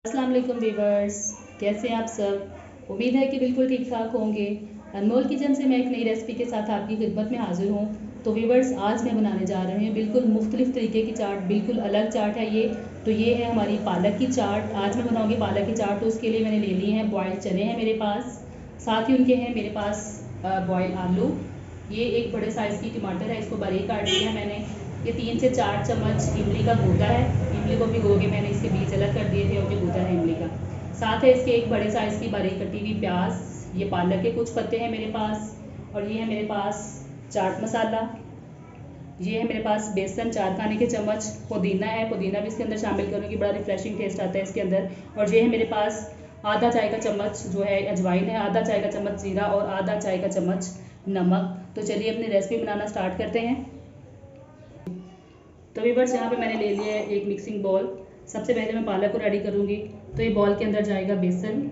अस्सलाम वालेकुम वीवर्स, कैसे हैं आप सब। उम्मीद है कि बिल्कुल ठीक ठाक होंगे। अनमोल किचन से मैं एक नई रेसिपी के साथ आपकी खिदमत में हाजिर हूँ। तो वीवर्स, आज मैं बनाने जा रही हूँ बिल्कुल मुख्तलिफ तरीके की चाट, बिल्कुल अलग चाट है ये। तो ये है हमारी पालक की चाट। आज मैं बनाऊँगी पालक की चाट। तो उसके लिए मैंने ले लिए हैं बॉयल्ड चने हैं मेरे पास, साथ ही उनके हैं मेरे पास बॉयल आलू। ये एक बड़े साइज़ की टमाटर है, इसको बारीक काट लिया है मैंने। ये 3 से 4 चम्मच इमली का गूदा है। इमली को भिगो के मैंने इसके बीज अलग कर दिए थे और ये गूदा है इमली का। साथ है इसके एक बड़े साइज़ की बारीक कटी हुई प्याज। ये पालक के कुछ पत्ते हैं मेरे पास। और ये है मेरे पास चाट मसाला। ये है मेरे पास बेसन 4 खाने के चम्मच। पुदीना है, पुदीना भी इसके अंदर शामिल करूँगी, बड़ा रिफ्रेशिंग टेस्ट आता है इसके अंदर। और ये है मेरे पास आधा चाय का चम्मच जो है अजवाइन है, आधा चाय का चम्मच जीरा और आधा चाय का चम्मच नमक। तो चलिए अपनी रेसिपी बनाना स्टार्ट करते हैं। तो वीवर्स, यहाँ पे मैंने ले लिया है एक मिक्सिंग बॉल। सबसे पहले मैं पालक को रेडी करूँगी। तो ये बॉल के अंदर जाएगा बेसन।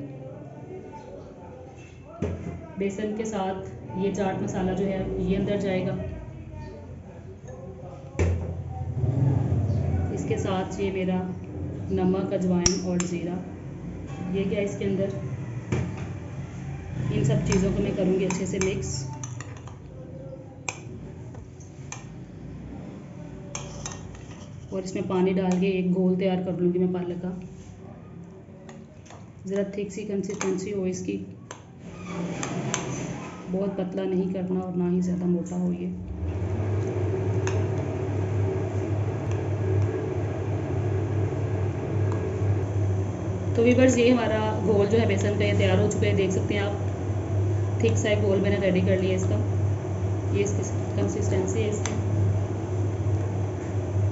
बेसन के साथ ये चाट मसाला जो है ये अंदर जाएगा। इसके साथ ये मेरा नमक, अजवाइन और ज़ीरा, ये क्या इसके अंदर। इन सब चीज़ों को मैं करूँगी अच्छे से मिक्स। और इसमें पानी डाल के एक घोल तैयार कर लूँगी मैं पालक का। ज़रा थिक सी कंसिस्टेंसी हो इसकी, बहुत पतला नहीं करना और ना ही ज़्यादा मोटा हो ये। तो वीवर्स, ये हमारा घोल जो है बेसन का ये तैयार हो चुका है, देख सकते हैं आप। थिक सा एक घोल मैंने रेडी कर लिया इसका। ये इसकी कंसिस्टेंसी है इसकी।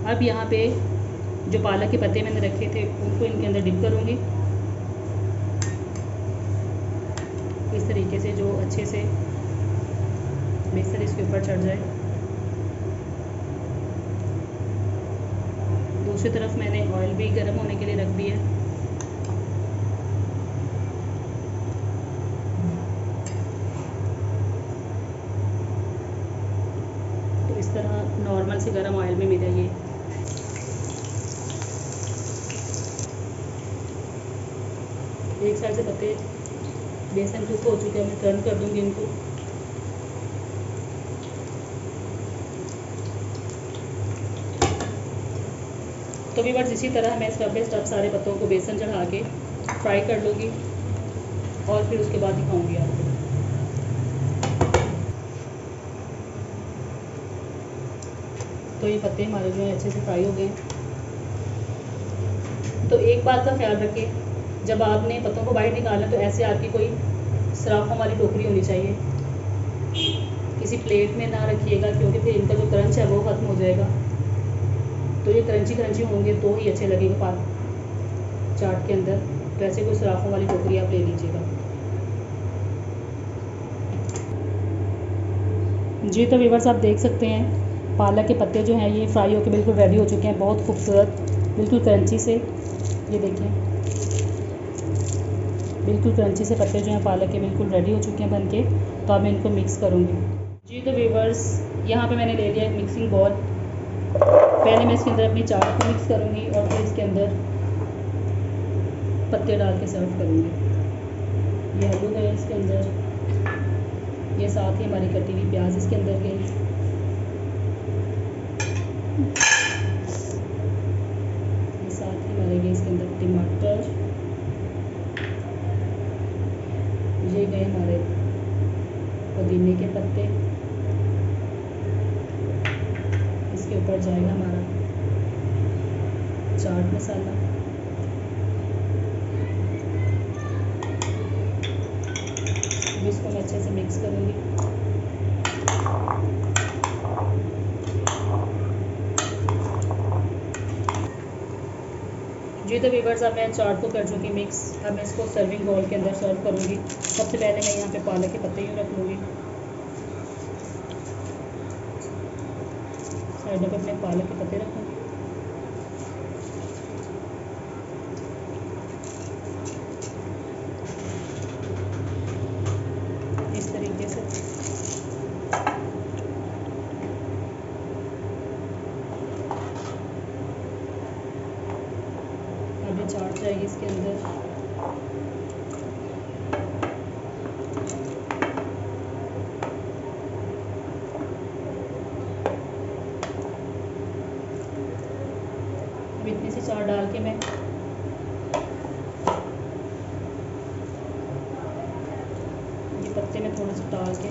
अब यहाँ पे जो पालक के पत्ते मैंने रखे थे उनको इनके अंदर डिप करूँगी इस तरीके से, जो अच्छे से बेसन इसके ऊपर चढ़ जाए। दूसरी तरफ मैंने ऑयल भी गर्म होने के लिए रख दिया है। तो इस तरह नॉर्मल से गर्म ऑयल में मेरा ये एक साइड से पत्ते बेसन कुक हो चुके हैं, मैं टर्न कर दूंगी इनको। तो वीवर्स, इसी तरह मैं स्टेप बाय स्टेप सारे पत्तों को बेसन चढ़ा के फ्राई कर लूँगी और फिर उसके बाद दिखाऊंगी आपको। तो ये पत्ते हमारे जो है अच्छे से फ्राई हो गए। तो एक बात का ख्याल रखें, जब आपने पत्तों को बाहर निकालना तो ऐसे आपकी कोई सराफों वाली टोकरी होनी चाहिए, किसी प्लेट में ना रखिएगा, क्योंकि फिर इनका जो क्रंच है वो ख़त्म हो जाएगा। तो ये क्रंची क्रंची होंगे तो ही अच्छे लगेगा पाल चाट के अंदर। तो ऐसे कोई सराफों वाली टोकरी आप ले लीजिएगा। जी, तो व्यूअर्स, आप देख सकते हैं पालक के पत्ते जो हैं ये फ्राई होकर बिल्कुल रेडी हो चुके हैं, बहुत खूबसूरत, बिल्कुल क्रंची से। ये देखिए, बिल्कुल क्रंची से पत्ते जो हैं पालक के बिल्कुल रेडी हो चुके हैं बन के। तो अब मैं इनको मिक्स करूँगी। जी, तो व्यूअर्स, यहाँ पे मैंने ले लिया एक मिक्सिंग बॉल। पहले मैं इसके अंदर अपनी चाट को मिक्स करूँगी और फिर इसके अंदर पत्ते डाल के सर्व करूँगी। ये आलू गए इसके अंदर, ये साथ ही हमारी कटी हुई प्याज इसके अंदर गई, ये साथ ही हमारे गए इसके अंदर टमाटर, ये गए हमारे पुदीने के पत्ते, इसके ऊपर जाएगा हमारा चाट मसाला, इसको मैं अच्छे से मिक्स करूँगी। जी, तो व्यूअर्स, अब मैं चाट को कर चुकी मिक्स। अब मैं इसको सर्विंग बाउल के अंदर सर्व करूँगी। सबसे पहले मैं यहाँ पे पालक के पत्ते यूँ रख लूँगी, साइडों पे अपने पालक के पत्ते रखूँगी। इस तरीके से अब ये चाट जाएगी इसके अंदर। अब इतनी सी चाट डाल के मैं ये पत्ते में थोड़ा सा डाल के,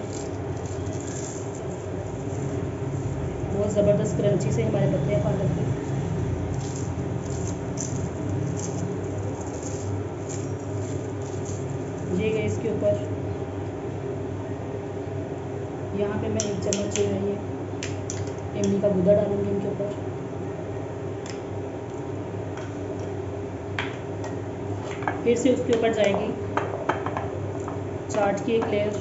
बहुत ज़बरदस्त क्रंची से हमारे पत्ते हैं पालक के। ये गए इसके ऊपर, यहाँ पे मैं 1 चम्मच जो है ये इमली का गूदा डालूंगी इनके ऊपर। फिर से उसके ऊपर जाएगी चाट की एक लेयर,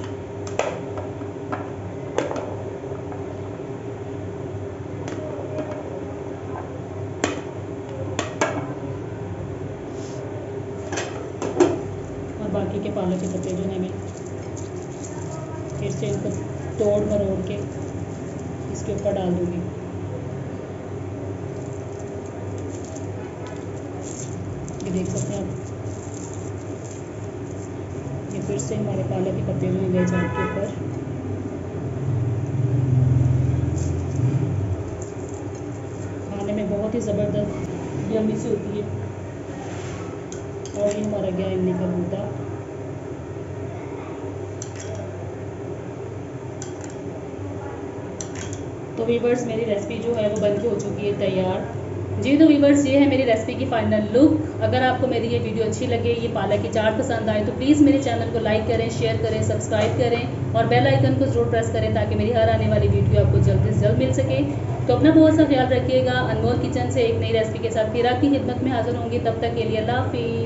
और बाकी के पालक के पत्ते जो हैं मैं फिर से इनको तोड़ मरोड़ के इसके ऊपर डाल दूँगी। ये देख सकते हैं आप, ये फिर से हमारे पालक के पत्ते जो हैं गए चाट के ऊपर। खाने में बहुत ही ज़बरदस्त यम्मी सी होती है। और ये हमारा गया इमली का गूदा। तो वीवर्स मेरी रेसिपी जो है वो बन के हो चुकी है तैयार। जी तो वीवर्स ये है मेरी रेसिपी की फ़ाइनल लुक। अगर आपको मेरी ये वीडियो अच्छी लगे, ये पालक की चाट पसंद आए, तो प्लीज़ मेरे चैनल को लाइक करें, शेयर करें, सब्सक्राइब करें और बेल आइकन को ज़रूर प्रेस करें ताकि मेरी हर आने वाली वीडियो आपको जल्द से जल्द मिल सके। तो अपना बहुत सा ख्याल रखिएगा। अनमोल किचन से एक नई रेसिपी के साथ फिर आपकी खिदमत में हाजिर होंगी। तब तक के लिए अल्लाह हाफिज़।